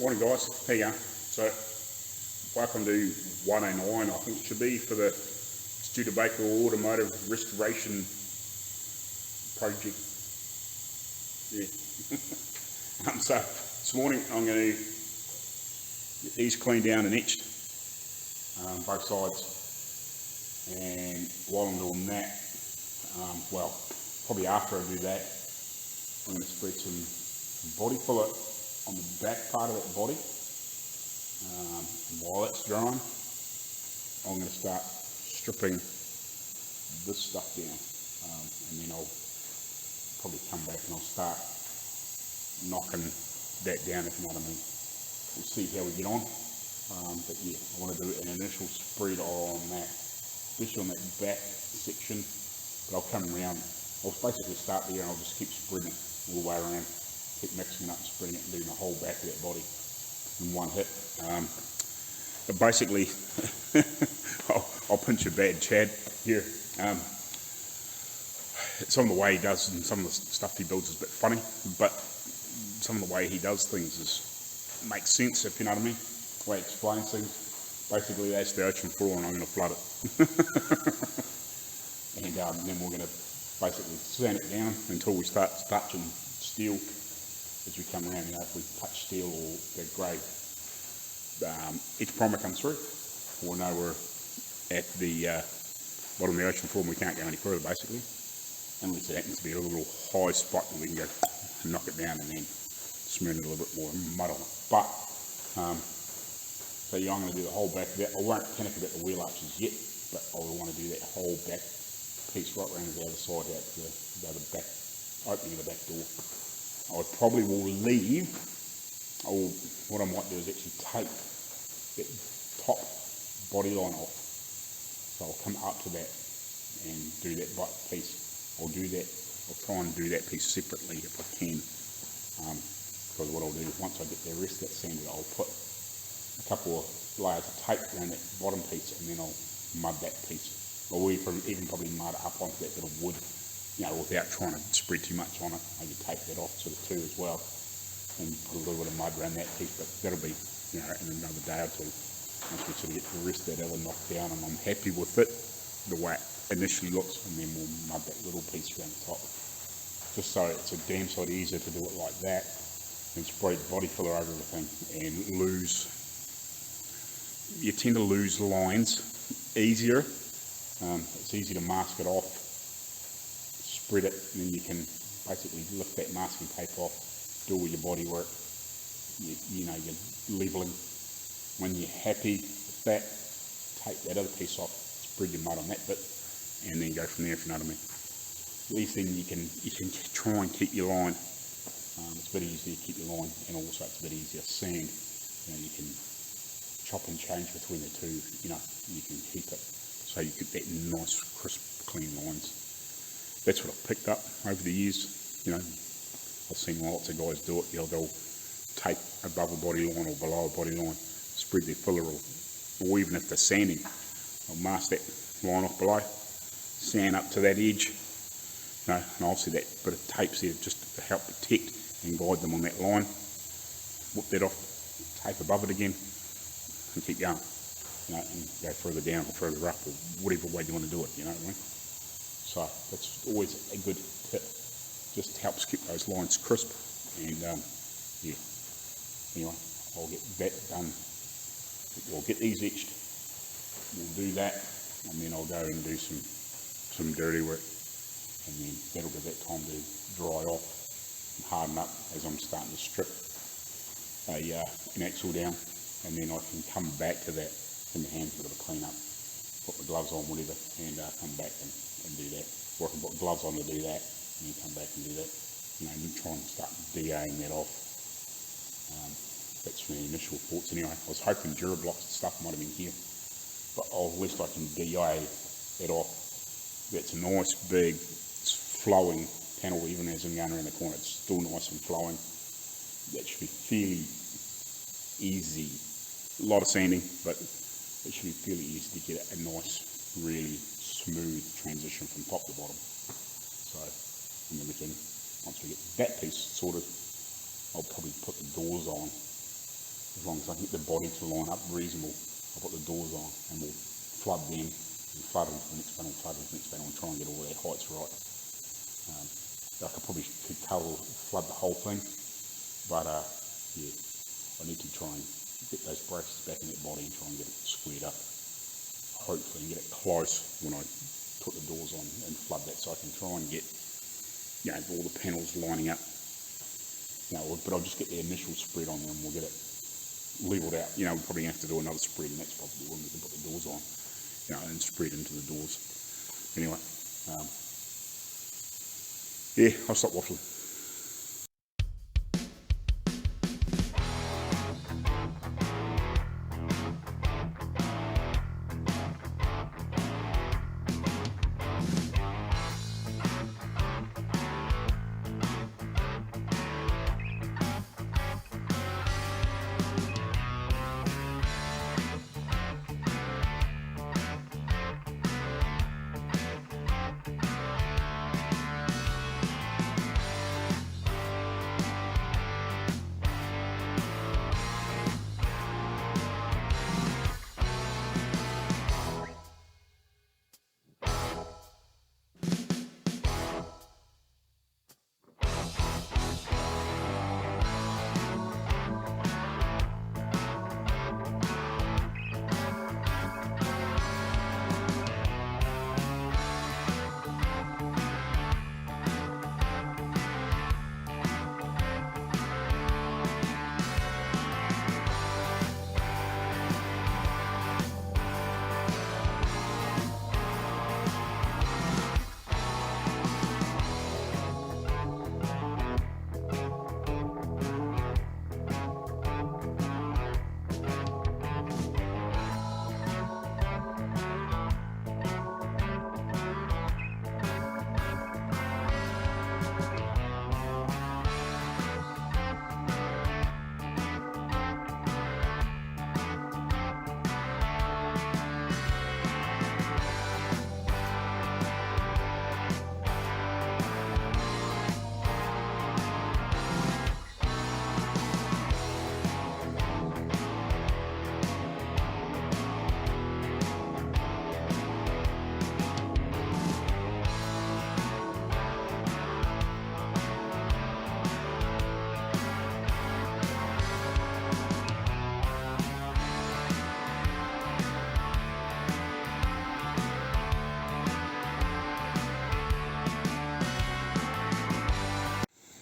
Morning guys, how you going? So, welcome to 109, I think it should be, for the Studebaker Automotive Restoration Project. Yeah. So, this morning I'm going to get these cleaned down and etched, both sides, and while I'm doing that, well, probably after I do that, I'm going to spread some body filler on the back part of that body. And while that's drying, I'm going to start stripping this stuff down, and then I'll probably come back and I'll start knocking that down, if you know what I mean. We'll see how we get on, but yeah, I want to do an initial spread on that, especially on that back section, but I'll come around. I'll basically start there and I'll just keep spreading it all the way around, keep mixing it up and spreading it and doing the whole back of that body in one hit. But basically, I'll pinch a bad Chad here. Some of the way he does and some of the stuff he builds is a bit funny, but some of the way he does things makes sense, if you know what I mean. The way he explains things. Basically, that's the ocean floor and I'm going to flood it. And then we're going to basically sand it down until we start touching steel as we come around. You know, if we touch steel or the grey each primer comes through, we'll know we're at the bottom of the ocean floor and we can't go any further, basically, unless it happens to be a little high spot and we can go and knock it down and then smear it a little bit more mud on it. But so yeah, I'm going to do the whole back of that. I won't panic about the wheel arches yet, but I will want to do that whole back piece right around the other side out to the back opening of the back door. I probably will leave, what I might do is actually take that top body line off. So I'll come up to that and do that bike piece. I'll do that, I'll try and do that piece separately if I can. Because what I'll do is once I get the rest of that sanded, I'll put a couple of layers of tape around that bottom piece and then I'll mud that piece. Or even probably mud up onto that bit of wood, you know, without trying to spread too much on it. Maybe take that off sort of too as well, and put a little bit of mud around that piece. But that'll be, you know, in another day or two, once we sort of get the rest of that other knocked down and I'm happy with it, the way it initially looks, and then we'll mud that little piece around the top. Just so it's a damn sight easier to do it like that and spray the body filler over everything and you tend to lose lines easier. It's easy to mask it off, spread it, and then you can basically lift that masking tape off, do all your body work, you know, you're leveling. When you're happy with that, take that other piece off, spread your mud on that bit, and then go from there, if you know what I mean. At least then you can try and keep your line. It's a bit easier to keep your line, and also it's a bit easier to sand. You know, you can chop and change between the two, you know, you can keep it so you get that nice, crisp, clean lines. That's what I've picked up over the years. You know, I've seen lots of guys do it. They'll tape above a body line or below a body line, spread their filler, or even if they're sanding, they'll mask that line off below, sand up to that edge, you know, and obviously that bit of tape's there just to help protect and guide them on that line. Whip that off, tape above it again, and keep going. You know, and go further down or further up, or whatever way you want to do it, you know what I mean? So that's always a good tip. Just helps keep those lines crisp. And yeah, anyway, I'll get that done. I'll get these etched. We'll do that, and then I'll go and do some dirty work, and then that'll give that time to dry off and harden up as I'm starting to strip an axle down, and then I can come back to that in the hands, a bit of a clean up, put my gloves on, whatever, and come back and do that. Or I can put gloves on to do that, and then come back and do that. You know, and try and start DAing that off. That's my initial thoughts anyway. I was hoping Durablocks and stuff might have been here, but at least I can DA that off. That's a nice big, flowing panel, even as I'm going around the corner, it's still nice and flowing. That should be fairly easy. A lot of sanding, but it should be fairly easy to get a nice, really smooth transition from top to bottom. So, and then once we get that piece sorted, I'll probably put the doors on as long as I can get the body to line up reasonable, I'll put the doors on and we'll flood them and flood into the next panel, flood into the next panel and try and get all their heights right. I could probably flood the whole thing, but yeah, I need to try and get those braces back in that body and try and get it squared up, hopefully, and get it close when I put the doors on and flood that, so I can try and get, you know, all the panels lining up. You know, but I'll just get the initial spread on them and we'll get it levelled out. You know, we'll probably have to do another spread, and that's probably when we can put the doors on, you know, and spread into the doors. Anyway, yeah, I'll stop waffling.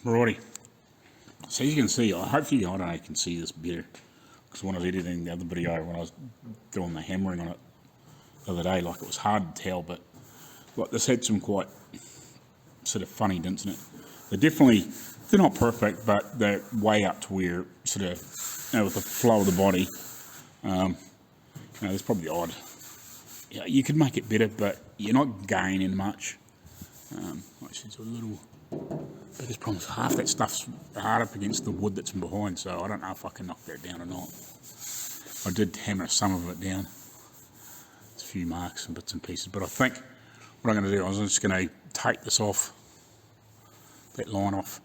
Alrighty, so as you can see, hopefully, I don't know, you can see this better, because when I was editing the other video, when I was doing the hammering on it the other day, like, it was hard to tell, but like, this had some quite sort of funny dents in it. They're not perfect, but they're way up to where sort of, you know, with the flow of the body, you know, there's probably the odd. Yeah, you could make it better, but you're not gaining much. Actually, it's a little. Biggest problem is half that stuff's hard up against the wood that's in behind, so I don't know if I can knock that down or not. I did hammer some of it down. There's a few marks and bits and pieces, but I think what I'm going to do, I was just going to take this off, that line off,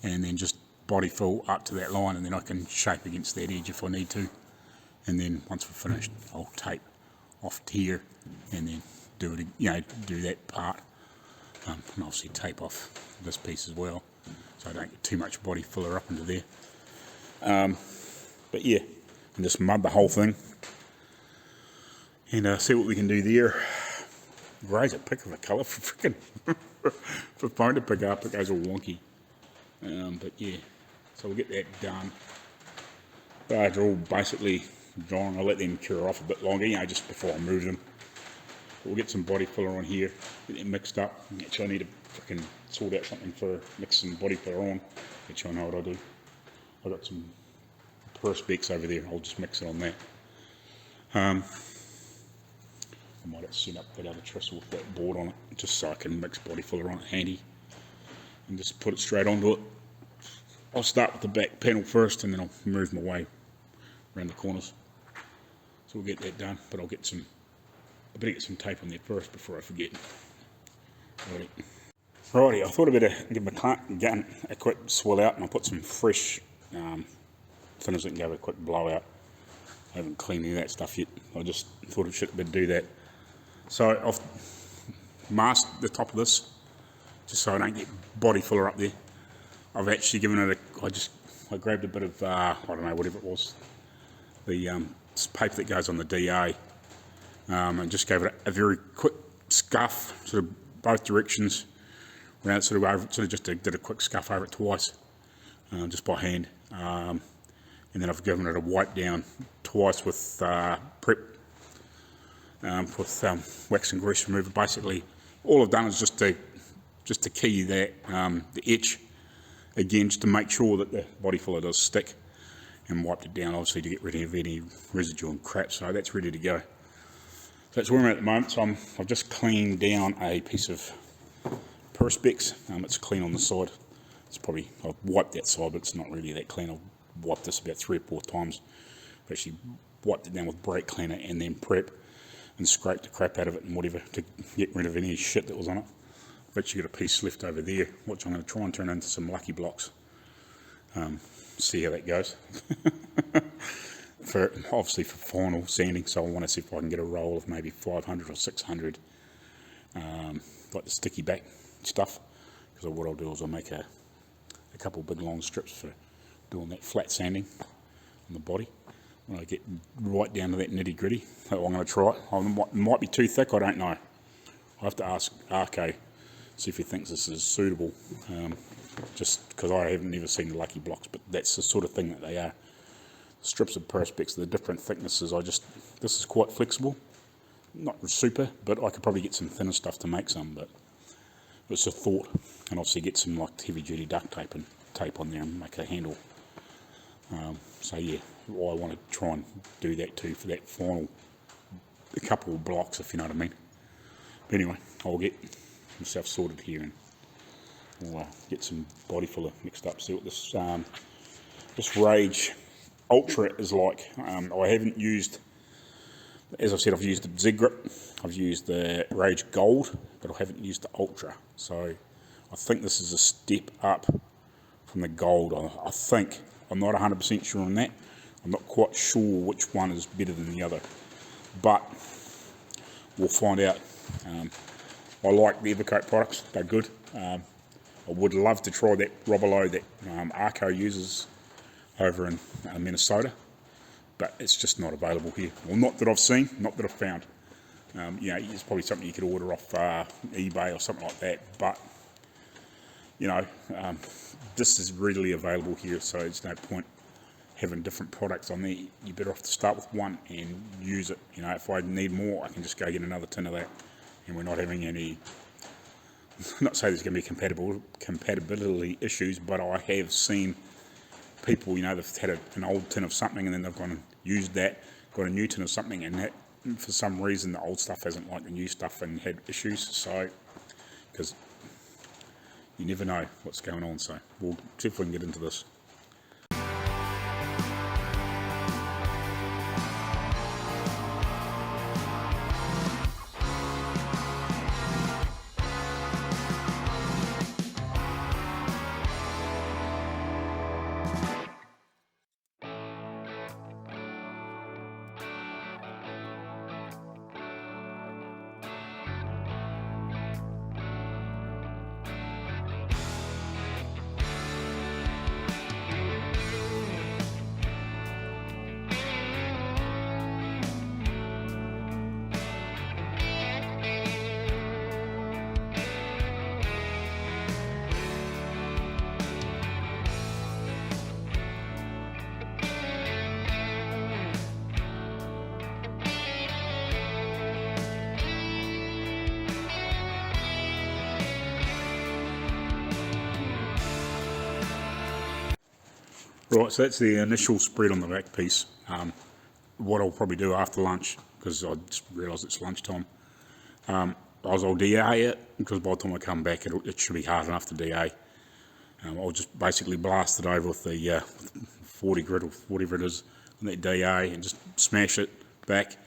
and then just body fill up to that line, and then I can shape against that edge if I need to. And then once we're finished, I'll tape off to here, and then do it, you know, do that part, and obviously tape off this piece as well, so I don't get too much body filler up into there. But yeah, and just mud the whole thing, and see what we can do there. Grey's a pick of a colour for frickin' for phone to pick up. It goes all wonky. But yeah, so we'll get that done. They're all basically drying. I'll let them cure off a bit longer, you know, just before I move them. But we'll get some body filler on here, get them mixed up. Actually, I need to frickin' sort out something for mixing body filler on. Actually, I know what I'll do. I've got some perspex over there. I'll just mix it on that. I might have set up that other trestle with that board on it, just so I can mix body filler on it handy, and just put it straight onto it. I'll start with the back panel first, and then I'll move my way around the corners. So we'll get that done, but I better get some tape on there first before I forget. Righty, I thought I'd better give my gun a quick swell out, and I'll put some fresh thin as it can go with a quick blowout. I haven't cleaned any of that stuff yet. I just thought it should do that. So I've masked the top of this, just so I don't get body filler up there. I've actually given it I grabbed a bit of, I don't know, whatever it was, the paper that goes on the DA, and just gave it a very quick scuff, sort of both directions, around sort of just did a quick scuff over it twice, just by hand. And then I've given it a wipe down twice with prep, with wax and grease remover. Basically, all I've done is just to key that the etch again, just to make sure that the body filler does stick, and wiped it down obviously to get rid of any residue and crap. So that's ready to go. So that's where I'm at the moment. So I've just cleaned down a piece of Perspex. It's clean on the side. It's probably, I've wiped that side, but it's not really that clean. I've wiped this about 3 or 4 times. I've actually wiped it down with brake cleaner and then prep, and scraped the crap out of it and whatever to get rid of any shit that was on it. I've actually got a piece left over there, which I'm going to try and turn into some lucky blocks. See how that goes. Obviously for final sanding, so I want to see if I can get a roll of maybe 500 or 600, like the sticky back stuff. Because what I'll do is I'll make a couple of big long strips for doing that flat sanding on the body. When I get right down to that nitty gritty, I'm going to try it. It might be too thick, I don't know. I'll have to ask Arco, see if he thinks this is suitable, just because I haven't never seen the lucky blocks, but that's the sort of thing that they are. Strips of Perspex, the different thicknesses, this is quite flexible, not super, but I could probably get some thinner stuff to make some, but it's a thought. And obviously get some like heavy duty duct tape and tape on there and make a handle. So yeah, I want to try and do that too for that final a couple of blocks, if you know what I mean. But anyway, I'll get myself sorted here and we'll get some body filler mixed up, see what this Rage Ultra is like. I haven't used, as I've said, I've used the Z Grip, I've used the Rage Gold, but I haven't used the Ultra. So I think this is a step up from the Gold. I think. I'm not 100% sure on that. I'm not quite sure which one is better than the other, but we'll find out. I like the Evercoat products, they're good. I would love to try that Robolo that Arco uses over in Minnesota, but it's just not available here. Well, not that I've seen, not that I've found. You know, it's probably something you could order off eBay or something like that, but you know, this is readily available here, so there's no point having different products on there. You're better off to start with one and use it. You know, if I need more, I can just go get another tin of that, and we're not having any, not say there's going to be compatibility issues, but I have seen people, you know, they've had an old tin of something and then they've gone and used that, got a new tin of something, and that, for some reason, the old stuff hasn't liked the new stuff and had issues. So, because you never know what's going on, so we'll see if we can get into this. Right, so that's the initial spread on the back piece. What I'll probably do after lunch, because I just realised it's lunchtime, I'll DA it, because by the time I come back it should be hard enough to DA. I'll just basically blast it over with the 40 grit or whatever it is on that DA and just smash it back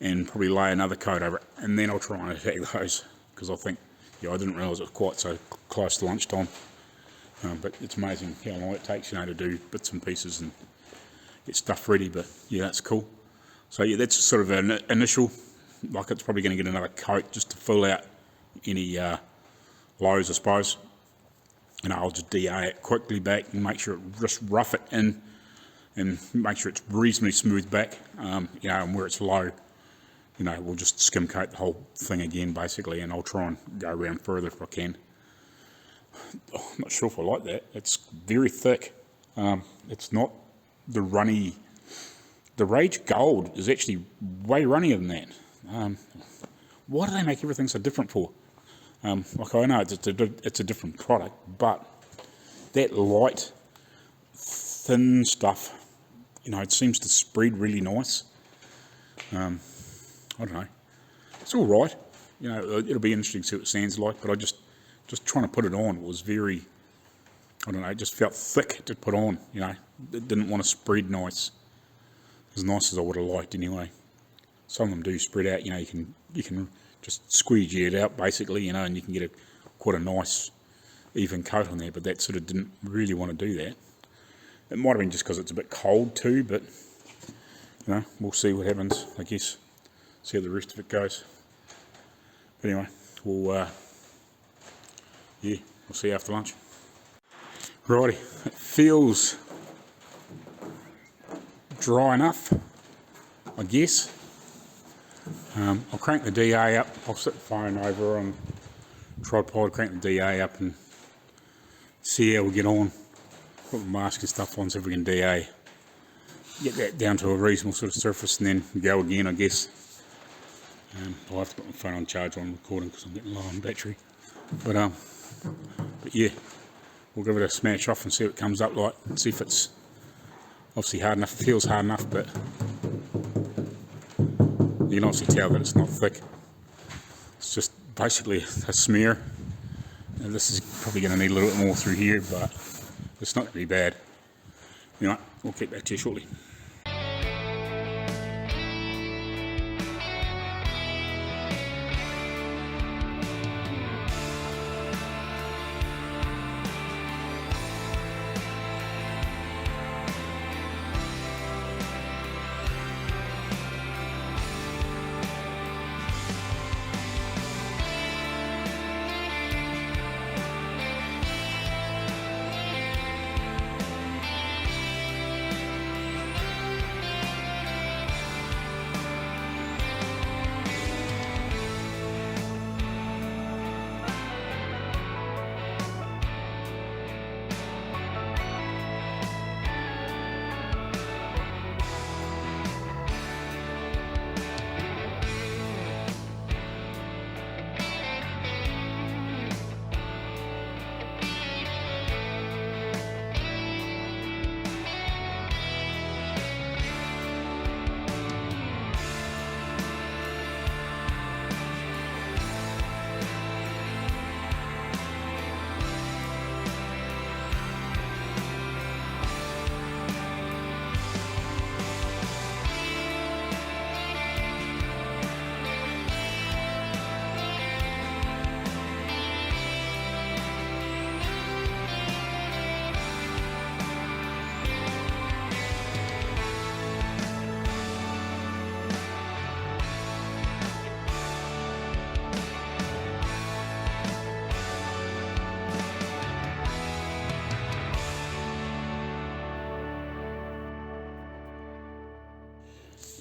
and probably lay another coat over it, and then I'll try and attack those, because I think, yeah, I didn't realise it was quite so close to lunchtime. But it's amazing how long it takes, you know, to do bits and pieces and get stuff ready, but yeah, that's cool. So yeah, that's sort of an initial, like it's probably going to get another coat just to fill out any lows, I suppose. And I'll just DA it quickly back and make sure it, just rough it in and make sure it's reasonably smooth back, you know, and where it's low, you know, we'll just skim coat the whole thing again basically, and I'll try and go around further if I can. Oh, I'm not sure if I like that. It's very thick. It's not the runny. The Rage Gold is actually way runnier than that. Why do they make everything so different for? Like I know it's a different product, but that light, thin stuff, you know, it seems to spread really nice. I don't know. It's all right. You know, it'll be interesting to see what it sounds like, but I just trying to put it on was very, I don't know, it just felt thick to put on, you know. It didn't want to spread as nice as I would have liked anyway. Some of them do spread out, you know, you can just squeegee it out basically, you know, and you can get quite a nice even coat on there, but that sort of didn't really want to do that. It might have been just because it's a bit cold too, but you know, we'll see what happens, I guess. See how the rest of it goes. But anyway, we'll see you after lunch. Righty, it feels dry enough, I guess. I'll crank the DA up. I'll set the phone over on tripod, crank the DA up and see how we get on. Put the mask and stuff on, see if we can DA. Get that down to a reasonable sort of surface and then go again, I guess. I'll have to put my phone on charge while I'm recording because I'm getting low on battery. But yeah, we'll give it a smash off and see what it comes up like. See if it's obviously hard enough. It feels hard enough, but you can obviously tell that it's not thick. It's just basically a smear. And this is probably going to need a little bit more through here, but it's not going to be bad. Anyway, we'll get back to you shortly.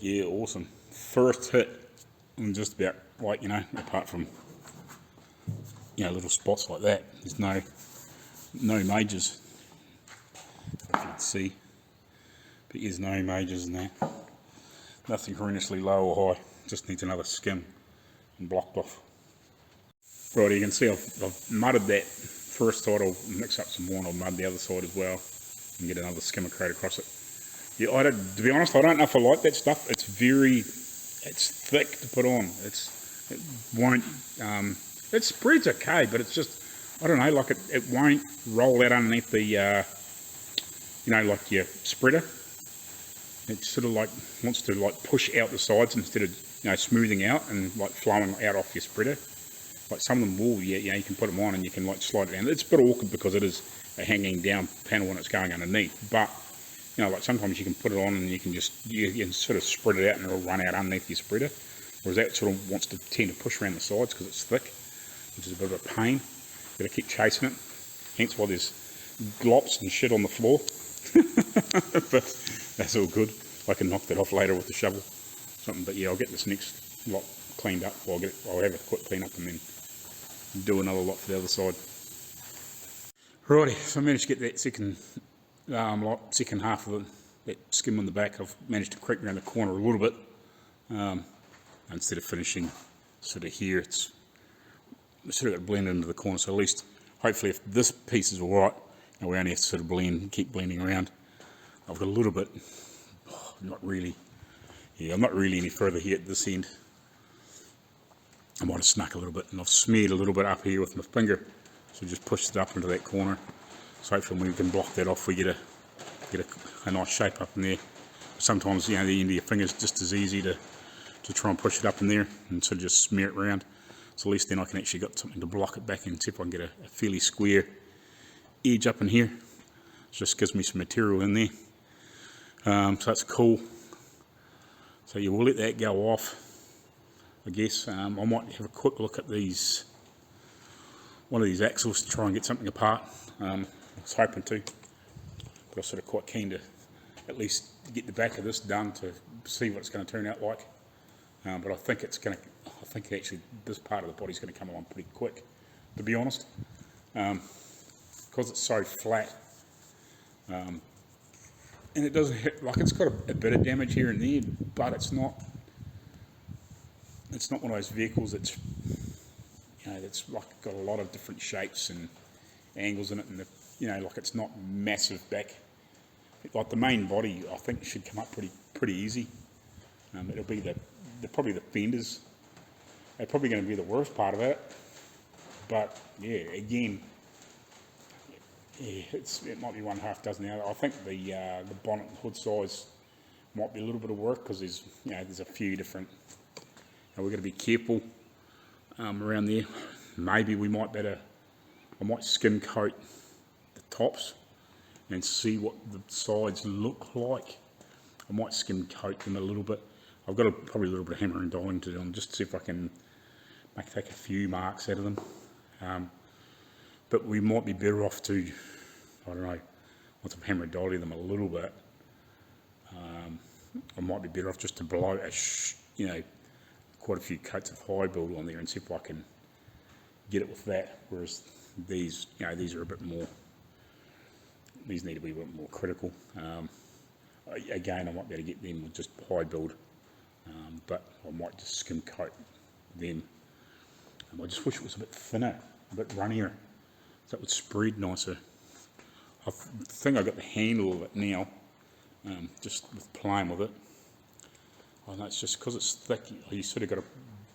Yeah, awesome. First hit, and just about like, you know, apart from, you know, little spots like that, there's no majors, if you can see, but there's no majors in that. Nothing horrendously low or high, just needs another skim and blocked off. Right, you can see I've mudded that first side. I'll mix up some more and I'll mud the other side as well and get another skimmer coat across it. Yeah, to be honest, I don't know if I like that stuff. It's thick to put on. It won't, it spreads okay, but it's just, I don't know, like it won't roll out underneath the, you know, like your spreader. It sort of like wants to like push out the sides instead of, you know, smoothing out and like flowing out off your spreader. Like some of them will, yeah, you know, you can put them on and you can like slide it down. It's a bit awkward because it is a hanging down panel when it's going underneath, but you know, like sometimes you can put it on and you can sort of spread it out and it'll run out underneath your spreader, whereas that sort of wants to tend to push around the sides because it's thick, which is a bit of a pain. Got to keep chasing it, hence why there's glops and shit on the floor. But that's all good. I can knock that off later with the shovel something. But yeah, I'll get this next lot cleaned up. I'll have a quick clean up and then do another lot for the other side. Righty, so I managed to get that second second half of that skim on the back. I've managed to creep around the corner a little bit. Instead of finishing sort of here, it's sort of got to blend into the corner. So at least, hopefully, if this piece is alright, we only have to sort of keep blending around. I've got a little bit, not really, I'm not really any further here at this end. I might have snuck a little bit, and I've smeared a little bit up here with my finger, so just pushed it up into that corner. So hopefully we can block that off, we get a nice shape up in there. Sometimes, the end of your finger is just as easy to try and push it up in there and sort of just smear it around. So at least then I can actually got something to block it back in, see if I can get a fairly square edge up in here. It just gives me some material in there. So that's cool. So yeah, we'll let that go off, I guess. I might have a quick look at one of these axles to try and get something apart. I was hoping to, but I was sort of quite keen to at least get the back of this done to see what it's going to turn out like. But I think actually this part of the body's going to come along pretty quick, to be honest, because it's so flat. And it doesn't hit, like, it's got a bit of damage here and there, but it's not one of those vehicles that's, that's like got a lot of different shapes and angles in it, and like it's not massive back. Like the main body, I think should come up pretty easy. It'll be probably the fenders. They're probably going to be the worst part of it. But yeah, again, it might be one half dozen out. I think the bonnet and hood size might be a little bit of work because there's a few different. We've got to be careful around there. Maybe I might skim coat the tops and see what the sides look like. I might skim coat them a little bit. I've got probably a little bit of hammer and dialing to do them just to see if I can take a few marks out of them. But we might be better off to, I don't know, once I've hammer and dialing them a little bit, I might be better off just to blow quite a few coats of high build on there and see if I can get it with that. Whereas these are a bit more. These need to be a bit more critical. Again, I might be able to get them with just high build, but I might just skim coat them. I just wish it was a bit thinner, a bit runnier, so it would spread nicer. I think I got the handle of it now, just with playing with it. I know it's just because it's thick, you sort of got to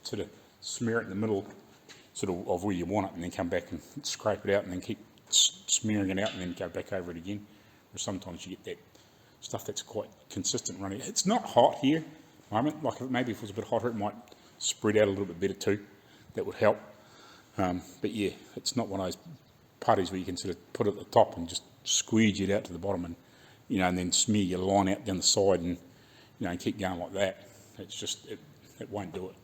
sort of smear it in the middle, sort of where you want it, and then come back and scrape it out, and then keep smearing it out, and then go back over it again. Or sometimes you get that stuff that's quite consistent running. It's not hot here at the moment. Like maybe if it was a bit hotter, it might spread out a little bit better too. That would help. But yeah, it's not one of those putties where you can sort of put it at the top and just squeeze it out to the bottom, and and then smear your line out down the side, and and keep going like that. It's just it won't do it.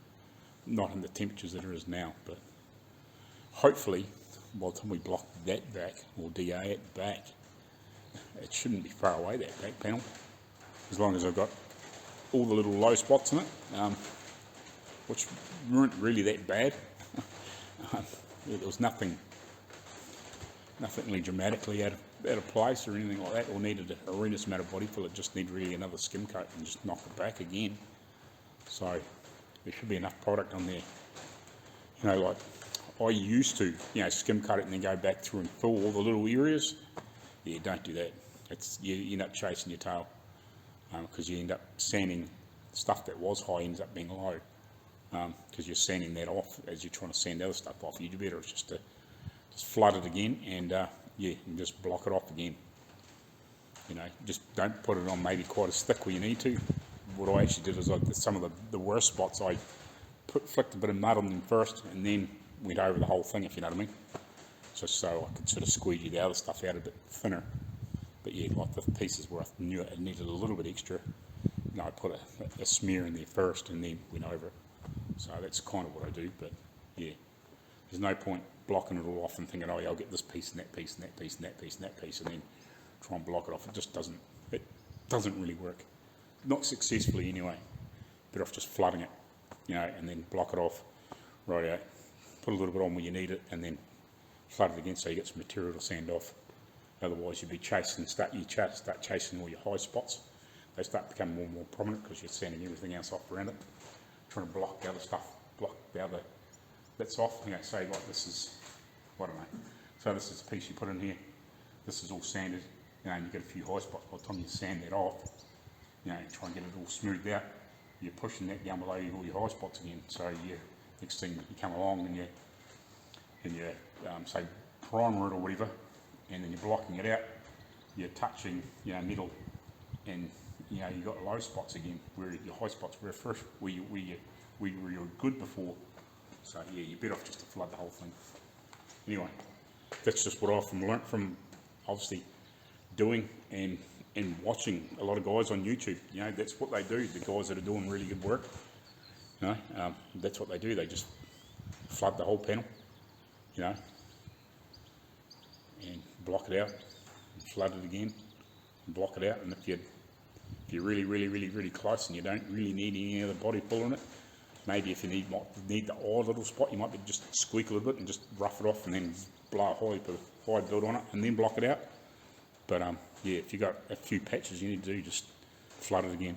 Not in the temperatures that it is now. But hopefully, by the time we block that back or DA it back, it shouldn't be far away, that back panel, as long as I've got all the little low spots in it, which weren't really that bad. There was nothing really dramatically out of place or anything like that, or needed a horrendous amount of body fill. It just needed really another skim coat and just knock it back again. So there should be enough product on there. Like I used to, skim coat it and then go back through and fill all the little areas. Yeah, don't do that. You end up chasing your tail, because you end up sanding stuff that was high ends up being low, because you're sanding that off as you're trying to sand other stuff off. You'd better just to flood it again and and just block it off again. Just don't put it on maybe quite as thick where you need to. What I actually did is some of the worst spots I flicked a bit of mud on them first and then went over the whole thing, if you know what I mean. Just so I could sort of squeeze the other stuff out a bit thinner. But But yeah, like the pieces where I knew it needed a little bit extra, you know, I put a smear in there first and then went over it. So that's kind of what I do, but yeah, there's no point blocking it all off and thinking, oh yeah, I'll get this piece and that piece and that piece and that piece and that piece, and then try and block it off. It just doesn't really work. Not successfully anyway. Better off just flooding it, you know, and then block it off, right out, put a little bit on where you need it, and then flood it again so you get some material to sand off. Otherwise you'd be start chasing all your high spots. They start becoming more and more prominent because you're sanding everything else off around it, trying to block the other stuff, block the other bits off. You know, say like this is, I don't know, so this is a piece you put in here, this is all sanded, you know, and you get a few high spots. By the time you sand that off, you know, try and get it all smoothed out, you're pushing that down below all your high spots again. So you, next thing you come along and you say primer it or whatever, and then you're blocking it out, you're touching, you know, metal, and you know, you've got low spots again, where your high spots were fresh, where you were good before. So yeah, you're better off just to flood the whole thing. Anyway, that's just what I've learnt from obviously doing and watching a lot of guys on YouTube. You know, that's what they do. The guys that are doing really good work, you know, that's what they do. They just flood the whole panel, you know, and block it out, and flood it again, and block it out. And if you're really close and you don't really need any other body pull on it, maybe if you need the odd little spot, you might be just squeak a little bit and just rough it off and then blow a high build on it and then block it out. But yeah, if you've got a few patches you need to do, just flood it again.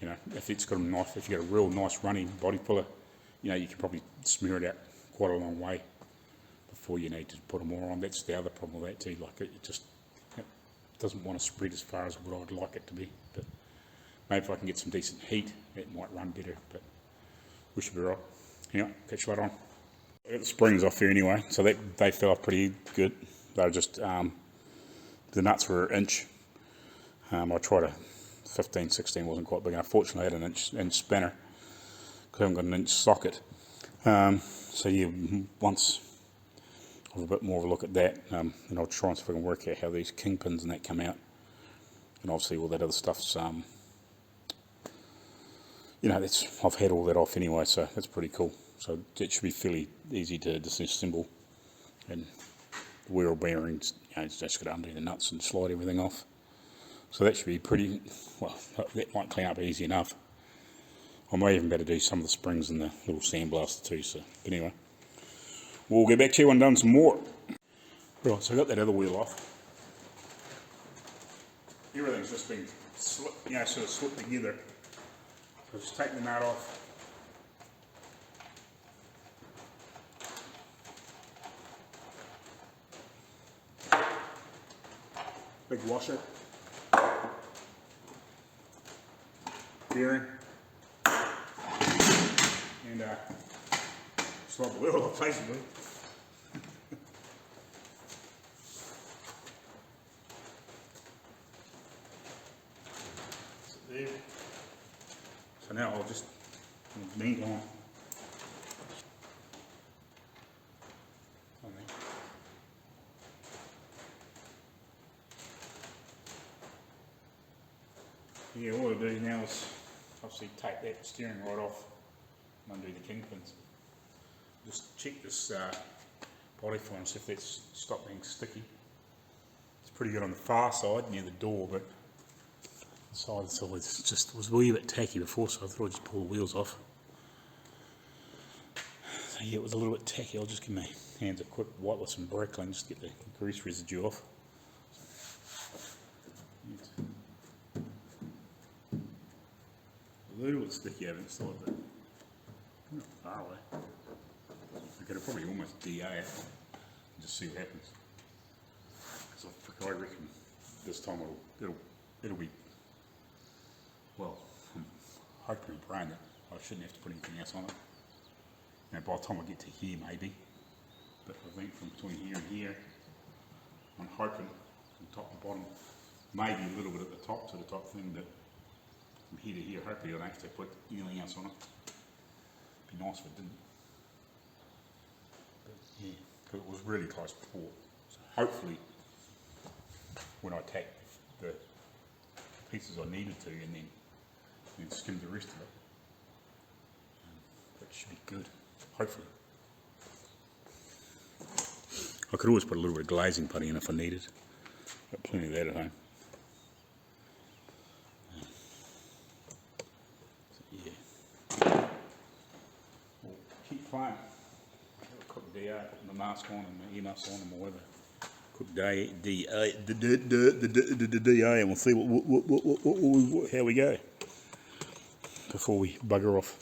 You know, if it's got a knife, if you've got a real nice running body puller, you know, you can probably smear it out quite a long way before you need to put more on. That's the other problem with that too. Like it doesn't want to spread as far as what I'd like it to be. But maybe if I can get some decent heat, it might run better. But we should be right. Anyway, catch you later on. I got the springs off here anyway, so they fell off pretty good. They were just the nuts were an inch. I tried a 15, 16, wasn't quite big enough. Fortunately, I had an inch spanner because I haven't got an inch socket. So yeah, once I'll have a bit more of a look at that, and I'll try and see if I can work out how these kingpins and that come out, and obviously all that other stuff's, you know, I've had all that off anyway, so that's pretty cool. So it should be fairly easy to disassemble, and the wheel bearings, you know, it's just got to undo the nuts and slide everything off. So that should be pretty, well, that might clean up easy enough. I may even better do some of the springs and the little sandblaster too, so, but anyway. We'll get back to you when done some more. Right, so I got that other wheel off. Everything's just been slipped, you know, sort of slipped together. So just take the nut off. Big washer. Bearing. And slide the wheel off basically. There. So now I'll just, in the meantime, yeah, all I do now is obviously take that steering rod off and undo the kingpins. Just check this body for and see if that's stopped being sticky. It's pretty good on the far side near the door, but the side was a wee bit tacky before, so I thought I'd just pull the wheels off. So yeah, it was a little bit tacky. I'll just give my hands a quick wipe with some brake clean, just get the grease residue off. A little bit sticky over the side, but not far away. I could probably almost DA it and just see what happens. Because I reckon this time it'll be, well, I'm hoping and praying that I shouldn't have to put anything else on it. You know, by the time I get to here maybe, but I think from between here and here, I'm hoping from top to bottom, maybe a little bit at the top to the top thing, but from here to here, hopefully I don't have to put anything else on it. It'd be nice if it didn't. But yeah, because it was really close before. So hopefully when I tack the pieces I needed to, and then skim the rest of it. That should be good, hopefully. I could always put a little bit of glazing putty in if I needed. Got plenty of that at home. So, yeah. Well, keep playing. Have a quick day out, putting the mask on and the ear muffs on and whatever. Quick day, DA, and we'll see how we go before we bugger off.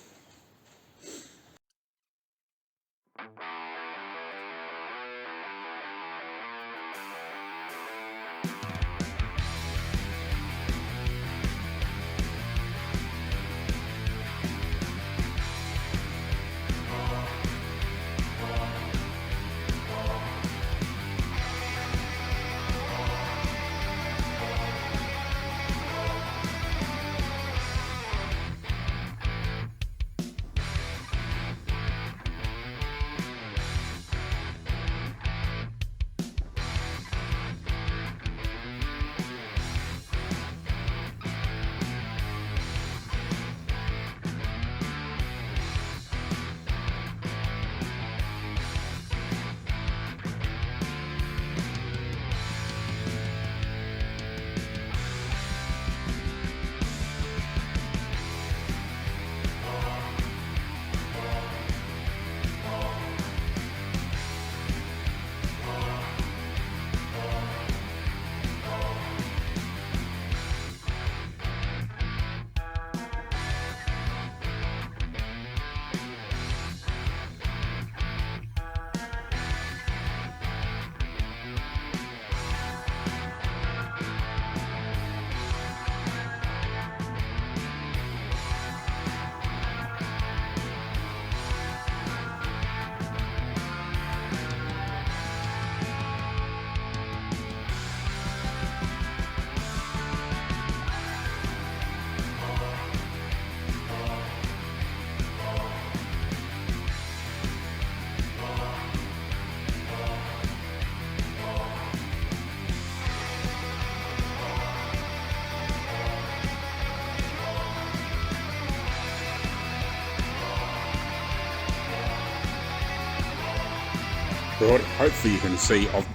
Right, hopefully you can see, I'm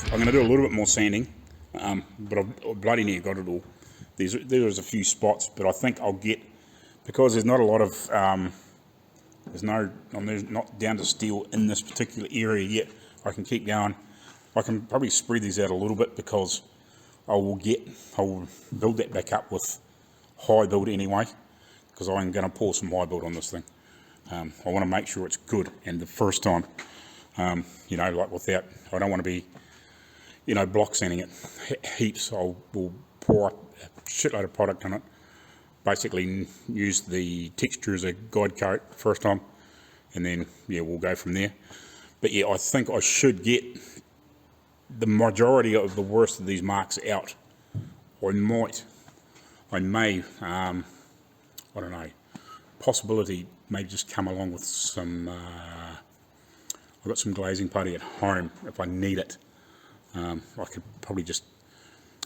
going to do a little bit more sanding, but I've bloody near got it all. There's a few spots, but I think I'll get, because there's not a lot of, there's not down to steel in this particular area yet, I can keep going. I can probably spread these out a little bit because I will build that back up with high build anyway, because I'm going to pour some high build on this thing. I want to make sure it's good, and the first time, you know, like without, I don't want to be, you know, block sanding it heaps. We'll pour up a shitload of product on it, basically use the texture as a guide coat first time, and then, yeah, we'll go from there. But yeah, I think I should get the majority of the worst of these marks out. I may, I don't know, possibility may just come along with some, I've got some glazing putty at home if I need it. I could probably just,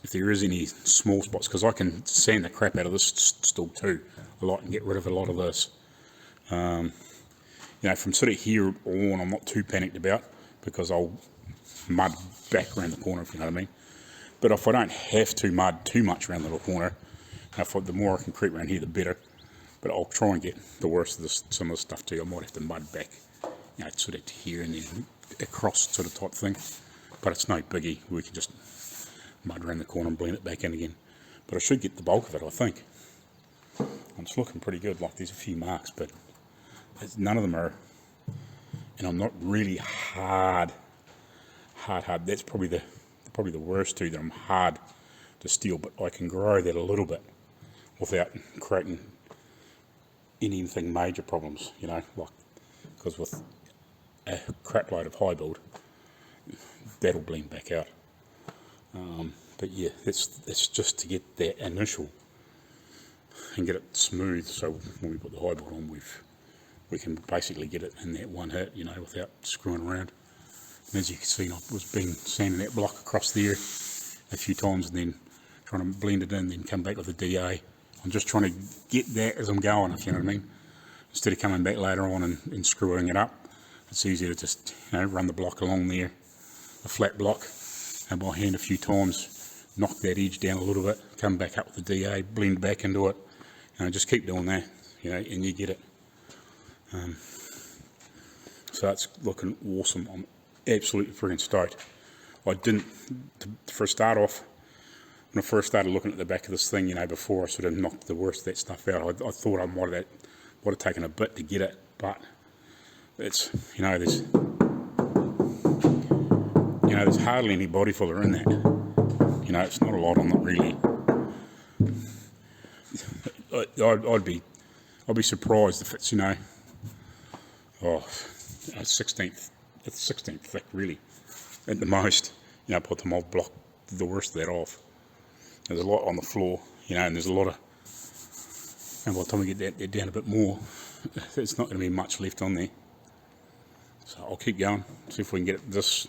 if there is any small spots, because I can sand the crap out of this still too a lot and get rid of a lot of this. You know, from sort of here on, I'm not too panicked about, because I'll mud back around the corner, if you know what I mean. But if I don't have to mud too much around the little corner, the more I can creep around here, the better. But I'll try and get the worst of this, some of the stuff too. I might have to mud back, you know, sort of to here and then across sort of type thing. But it's no biggie. We can just mud around the corner and blend it back in again. But I should get the bulk of it, I think. And it's looking pretty good. Like, there's a few marks, but none of them are, and I'm not really hard. That's probably the worst two, that I'm hard to steel, but I can grow that a little bit without creating anything major problems, you know, like, because with a crap load of high build, that'll blend back out. But yeah, it's just to get that initial and get it smooth, so when we put the high build on, we can basically get it in that one hit, you know, without screwing around. And as you can see, I was sanding that block across there, a few times and then trying to blend it in, then come back with the DA. I'm just trying to get that as I'm going, if you know what I mean. Instead of coming back later on and screwing it up, it's easier to just, you know, run the block along there, a flat block, and by hand a few times, knock that edge down a little bit, come back up with the DA, blend back into it, you know, just keep doing that, you know, and you get it. So it's looking awesome. I'm absolutely freaking stoked. I didn't, for a start off, when I first started looking at the back of this thing, you know, before I sort of knocked the worst of that stuff out, I thought I might have taken a bit to get it, but it's, you know, there's hardly any body filler in that. You know, it's not a lot on it really. I'd be surprised if it's, you know, 16th thick really, at the most. You know, put the mold block the worst of that off. There's a lot on the floor, you know, and there's a lot of, and by the time we get that down a bit more, there's not going to be much left on there. So I'll keep going, see if we can get this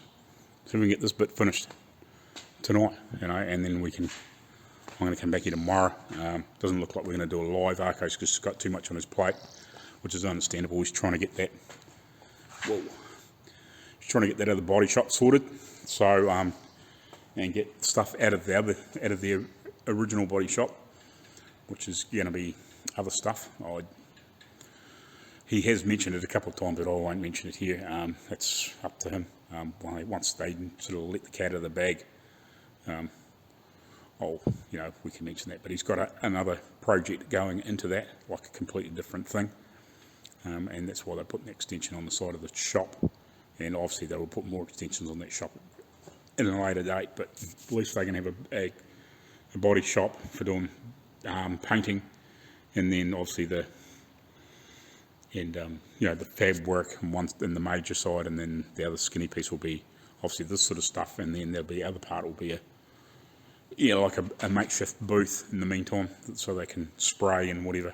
bit finished tonight, you know, and then I'm going to come back here tomorrow. Doesn't look like we're going to do a live. Arco's just got too much on his plate, which is understandable. He's trying to get that, out of the body shop sorted. So, and get stuff out of the original body shop, which is going to be other stuff. He has mentioned it a couple of times, but I won't mention it here. It's up to him. Once they sort of let the cat out of the bag, you know, we can mention that. But he's got another project going into that, like a completely different thing, and that's why they put an extension on the side of the shop. And obviously they will put more extensions on that shop in a later date, but at least they can have a body shop for doing painting, and then obviously the fab work in the major side, and then the other skinny piece will be obviously this sort of stuff, and then the other part will be like a makeshift booth in the meantime, so they can spray and whatever.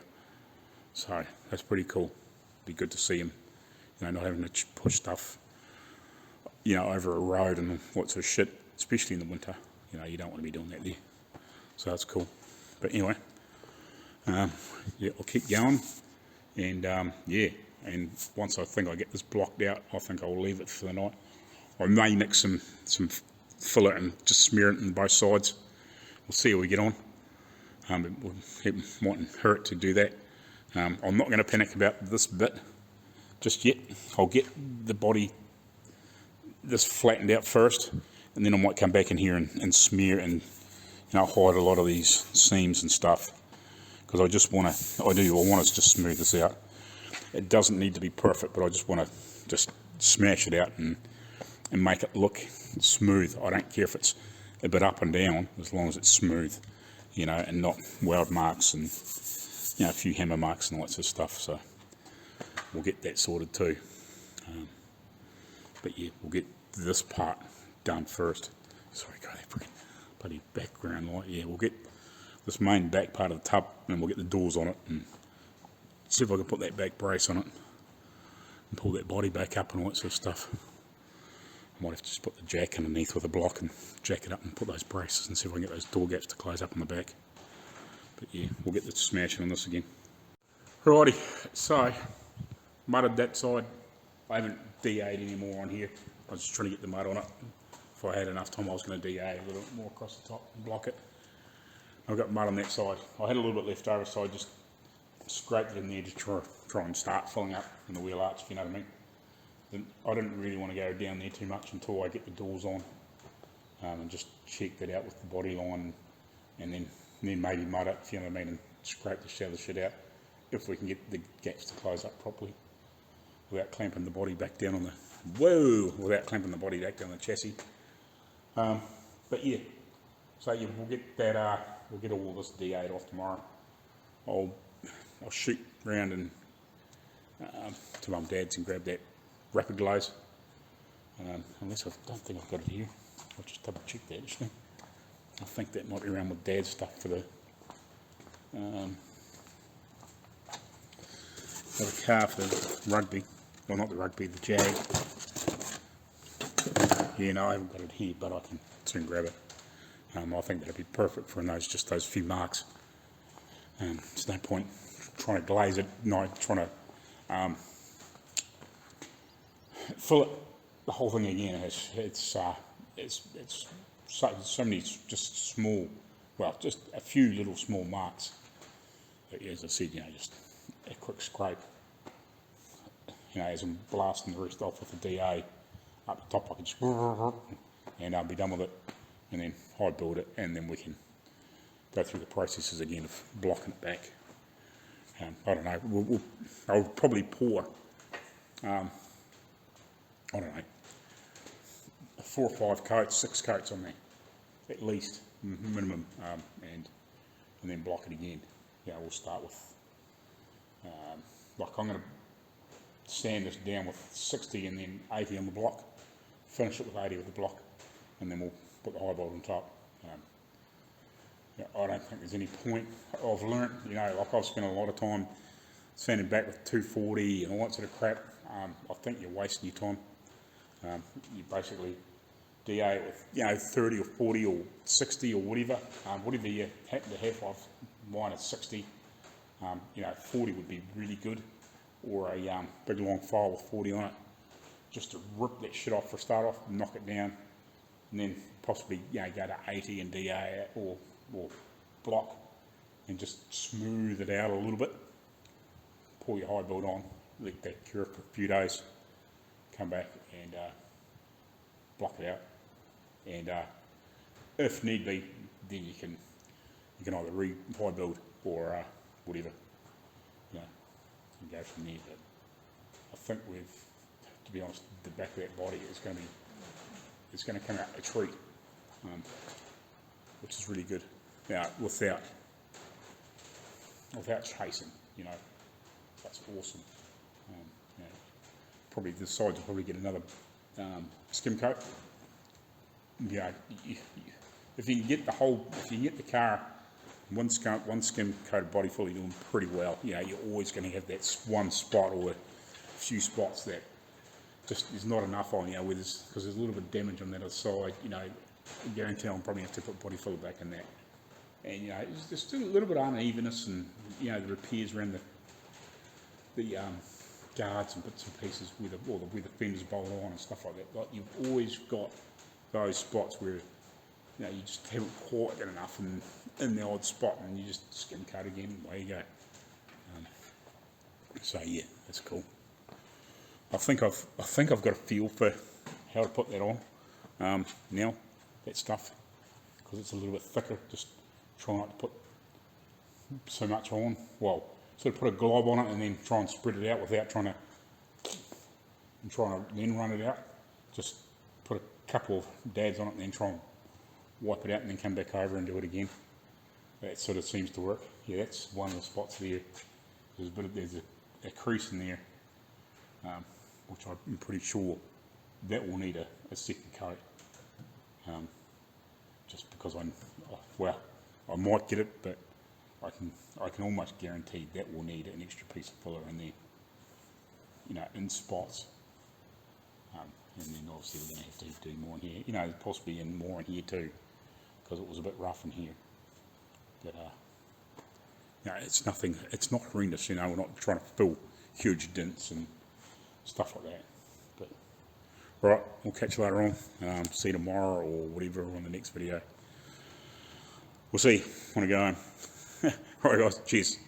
So that's pretty cool. Be good to see them, you know, not having to push stuff, you know, over a road and all sorts of shit, especially in the winter. You know, you don't want to be doing that there. So that's cool. But anyway, I'll keep going, and and once I think I get this blocked out, I think I'll leave it for the night. I may mix some filler and just smear it on both sides. We'll see how we get on. It mightn't hurt to do that. I'm not going to panic about this bit just yet. I'll get the body this flattened out first, and then I might come back in here and smear and, you know, hide a lot of these seams and stuff, because I want to just smooth this out. It doesn't need to be perfect, but I just want to just smash it out and make it look smooth. I don't care if it's a bit up and down, as long as it's smooth, you know, and not weld marks and, you know, a few hammer marks and all that sort of stuff. So we'll get that sorted too. But yeah, we'll get this part done first. Sorry, got that freaking bloody background light. Yeah, we'll get this main back part of the tub, and we'll get the doors on it, and see if I can put that back brace on it, and pull that body back up and all that sort of stuff. I might have to just put the jack underneath with a block and jack it up and put those braces, and see if I can get those door gaps to close up on the back. But yeah, we'll get the smashing on this again. Alrighty, so mudded that side. I haven't DA'd any more on here. I was just trying to get the mud on it. If I had enough time, I was going to DA a little bit more across the top and block it. I've got mud on that side. I had a little bit left over, so I just scraped it in there to try and start filling up in the wheel arch, if you know what I mean. I didn't really want to go down there too much until I get the doors on, and just check that out with the body line, and then maybe mud it, if you know what I mean, and scrape the other shit out, if we can get the gaps to close up properly, without clamping the body back down on the chassis. But yeah, so yeah, we'll get that. We'll get all this D8 off tomorrow. I'll shoot round and to Mum and Dad's and grab that rapid glaze. Unless I don't think I've got it here. I'll just double check that actually. I think that might be around with Dad's stuff for the car for the rugby. Well, not the rugby, the Jag. Yeah, no, I haven't got it here, but I can soon grab it. I think that'd be perfect for just those few marks. There's no point trying to glaze it, trying to fill it, the whole thing again. It's so many just small, well, just a few little small marks. But yeah, as I said, just a quick scrape. As I'm blasting the rest off with the DA up the top, I can just and I'll be done with it, and then hide build it, and then we can go through the processes again of blocking it back. I don't know. I'll probably pour. I don't know, 4 or 5 coats, 6 coats on there, at least minimum, and then block it again. We'll start with like I'm going to sand this down with 60 and then 80 on the block, finish it with 80 with the block, and then we'll put the high bolt on top. I don't think there's any point. I've learnt, like I've spent a lot of time sanding back with 240 and all that sort of crap. I think you're wasting your time. You basically DA it with 30 or 40 or 60 or whatever, whatever you happen to have. Mine is 60. 40 would be really good, or a big long file with 40 on it, just to rip that shit off for a start off, knock it down, and then possibly go to 80 and DA it, or block, and just smooth it out a little bit. Pour your high build on, let that cure for a few days, come back and block it out, and if need be, then you can either high build or whatever, and go from there. But I think to be honest, the back of that body is going to come out a treat, which is really good. Without chasing, that's awesome. Probably the sides will probably get another skim coat. If you can get the car one skim coated body full, you're doing pretty well. You're always going to have that one spot or a few spots that just is not enough on, because there's a little bit of damage on that other side. I guarantee I'll probably have to put body filler back in that. And there's just a little bit of unevenness, and the repairs around the guards and bits and pieces where the fenders bolt on and stuff like that. Like, you've always got those spots where you just haven't quite got enough in the odd spot, and you just skim coat again, and away you go. So yeah, that's cool. I think I've got a feel for how to put that on now, that stuff, because it's a little bit thicker. Just try not to put so much on. Well, sort of put a glob on it and then try and spread it out without trying to then run it out. Just put a couple of dabs on it and then try and wipe it out and then come back over and do it again. That sort of seems to work. Yeah, that's one of the spots there. There's a crease in there, which I'm pretty sure that will need a second coat. Just because I might get it, but I can almost guarantee that will need an extra piece of filler in there, in spots. And then obviously we're going to have to do more in here, possibly more in here too, because it was a bit rough in here. But it's nothing. It's not horrendous. We're not trying to fill huge dents and stuff like that. But right, we'll catch you later on. See you tomorrow or whatever on the next video. We'll see when I go home. Alright guys, cheers.